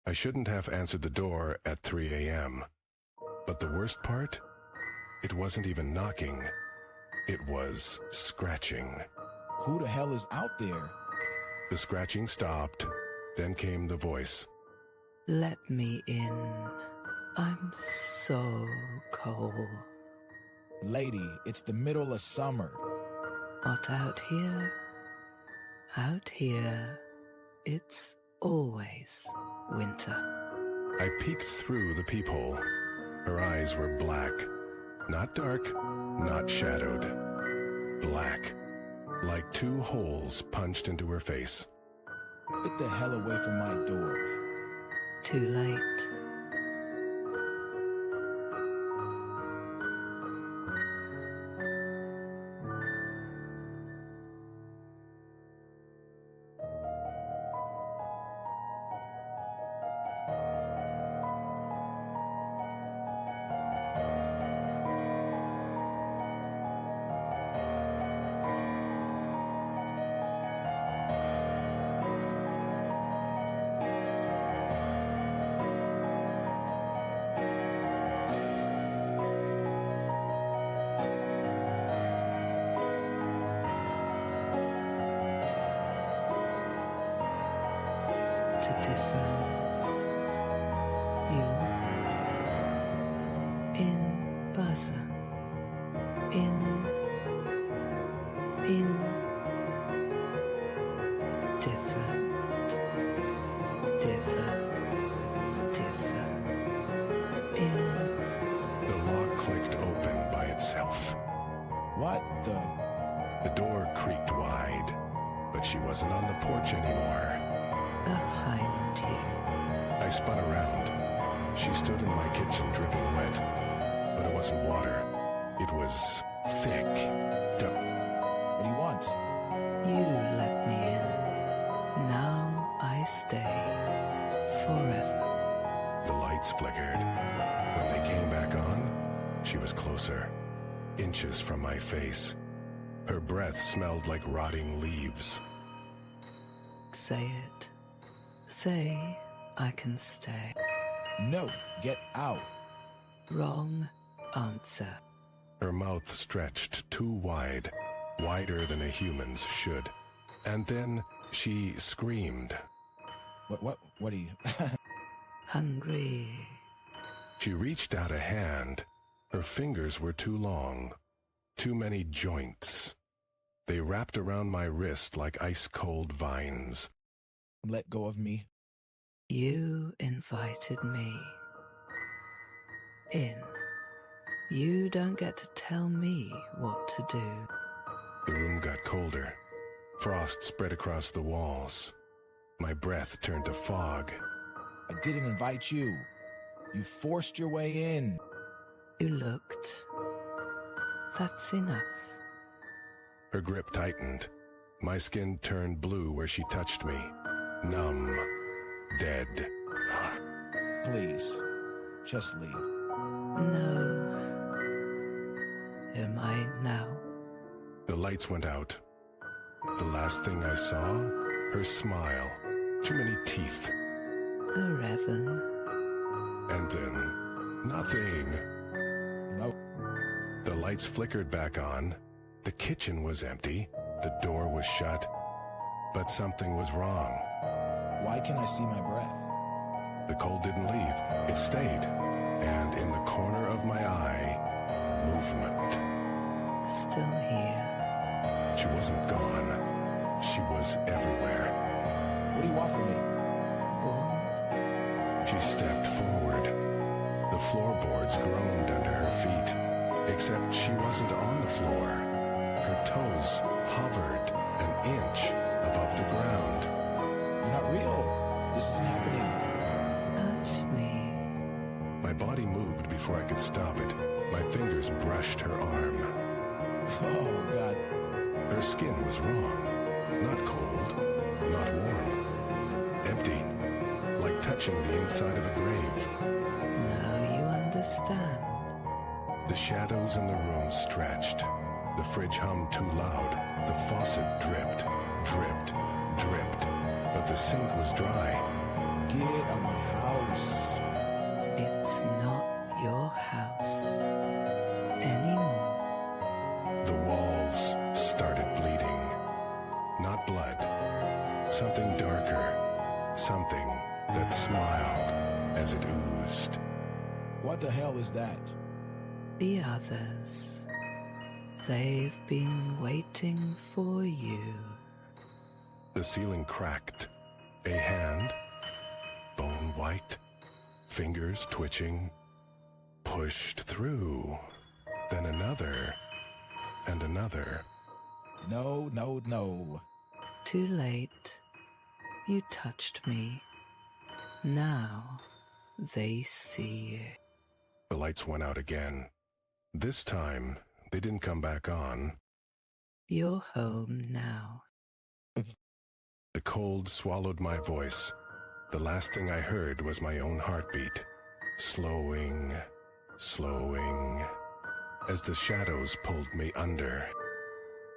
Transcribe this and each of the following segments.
I shouldn't have answered the door at 3 a.m. But the worst part? It wasn't even knocking. It was scratching. Who the hell is out there? The scratching stopped. Then came the voice. Let me in. I'm so cold. Lady, it's the middle of summer. Not out here. Out here, it's always winter. I peeked through the peephole. Her eyes were black. Not dark, not shadowed. Black. Like two holes punched into her face. Get the hell away from my door. Too late. To difference. You in buzzer. In different. In. The lock clicked open by itself. What the? The door creaked wide, but she wasn't on the porch anymore. Behind you. I spun around. She stood in my kitchen dripping wet, but it wasn't water. It was thick. What do you want? You let me in. Now I stay forever. The lights flickered. When they came back on, she was closer, inches from my face. Her breath smelled like rotting leaves. Say it. Say I can stay. No, get out. Wrong answer. Her mouth stretched too wide, wider than a human's should. And then she screamed. What are you? Hungry. She reached out a hand. Her fingers were too long. Too many joints. They wrapped around my wrist like ice-cold vines. Let go of me. You invited me in. You don't get to tell me what to do. The room got colder. Frost spread across the walls. My breath turned to fog. I didn't invite you. You forced your way in. You looked. That's enough. Her grip tightened. My skin turned blue where she touched me. Numb. Dead. Please, just leave. No. Am I now? The lights went out. The last thing I saw, her smile. Too many teeth. Revan. And then, nothing. No. The lights flickered back on. The kitchen was empty. The door was shut. But something was wrong. Why can't I see my breath? The cold didn't leave. It stayed. And in the corner of my eye, movement. Still here. She wasn't gone. She was everywhere. What do you want from me? Warmth. She stepped forward. The floorboards groaned under her feet. Except she wasn't on the floor. Her toes hovered an inch above the ground. You're not real. This isn't happening. Touch me. My body moved before I could stop it. My fingers brushed her arm. Oh, God. Her skin was wrong. Not cold, not warm. Empty, like touching the inside of a grave. Now you understand. The shadows in the room stretched. The fridge hummed too loud. The faucet dripped, dripped, dripped. But the sink was dry. Get out of my house. house. It's not your house anymore. The walls started bleeding. Not blood. Something darker. Something that smiled as it oozed. What the hell is that? The others. They've been waiting for you. The ceiling cracked. A hand, bone white, fingers twitching, pushed through. Then another, and another. No, no, no. Too late. You touched me. Now they see you. The lights went out again. This time, they didn't come back on. You're home now. The cold swallowed my voice. The last thing I heard was my own heartbeat. Slowing, slowing, as the shadows pulled me under.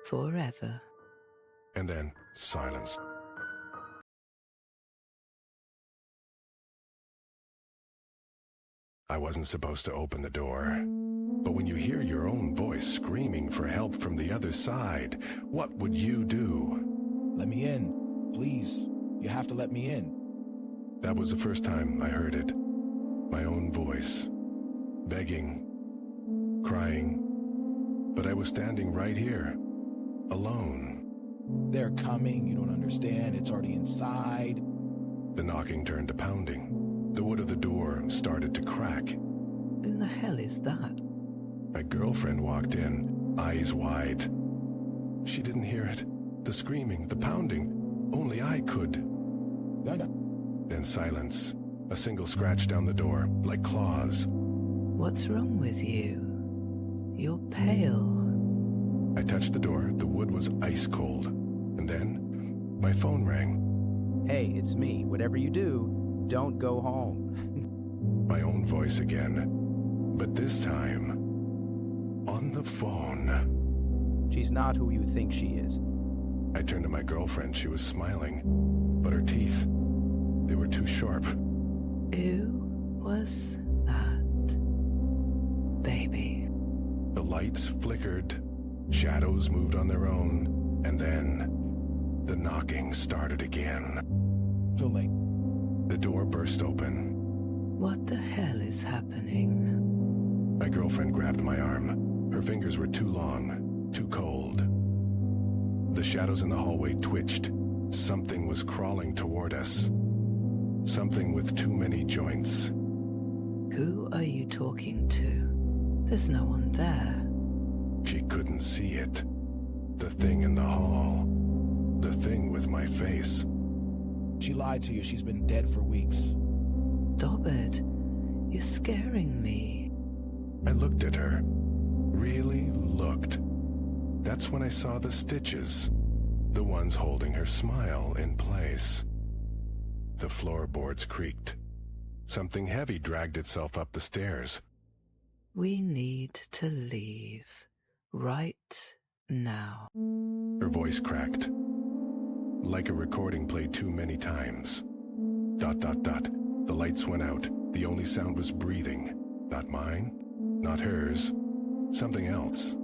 Forever. And then silence. I wasn't supposed to open the door. But when you hear your own voice screaming for help from the other side, what would you do? Let me in. Please. You have to let me in. That was the first time I heard it. My own voice. Begging. Crying. But I was standing right here. Alone. They're coming. You don't understand. It's already inside. The knocking turned to pounding. The wood of the door started to crack. Who the hell is that? My girlfriend walked in, eyes wide. She didn't hear it. The screaming, the pounding. Only I could. Then silence. A single scratch down the door, like claws. What's wrong with you? You're pale. I touched the door. The wood was ice cold. And then, my phone rang. Hey, it's me. Whatever you do, don't go home. My own voice again. But this time, on the phone. She's not who you think she is. I turned to my girlfriend. She was smiling. But her teeth, they were too sharp. Who was that? Baby. The lights flickered. Shadows moved on their own. And then, the knocking started again. Too late. The door burst open. What the hell is happening? My girlfriend grabbed my arm. Her fingers were too long, too cold. The shadows in the hallway twitched. Something was crawling toward us. Something with too many joints. Who are you talking to? There's no one there. She couldn't see it. The thing in the hall. The thing with my face. She lied to you. She's been dead for weeks. Stop it. You're scaring me. I looked at her. Really looked. That's when I saw the stitches. The ones holding her smile in place. The floorboards creaked. Something heavy dragged itself up the stairs. We need to leave. Right now. Her voice cracked. Like a recording played too many times. ... The lights went out. The only sound was breathing. Not mine. Not hers. Something else. ...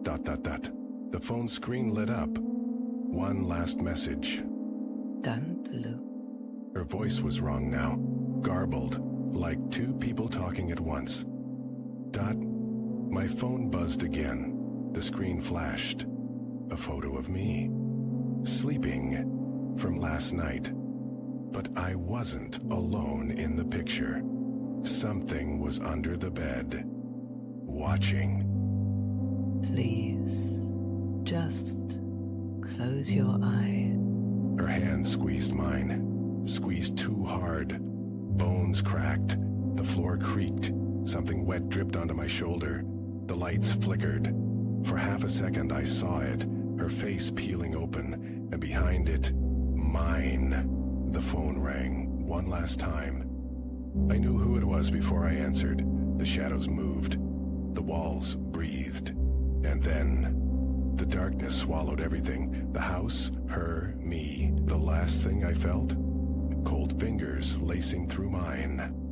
The phone screen lit up. One last message. Don't look. Her voice was wrong now. Garbled. Like two people talking at once. ... My phone buzzed again. The screen flashed. A photo of me. Sleeping. From last night. But I wasn't alone in the picture. Something was under the bed. Watching. Please. Just close your eyes. Her hand squeezed mine. Squeezed too hard. Bones cracked. The floor creaked. Something wet dripped onto my shoulder. The lights flickered. For half a second I saw it, her face peeling open, and behind it, mine. The phone rang one last time. I knew who it was before I answered. The shadows moved. The walls breathed. And then, the darkness swallowed everything. The house, her, me. The last thing I felt? cold fingers lacing through mine.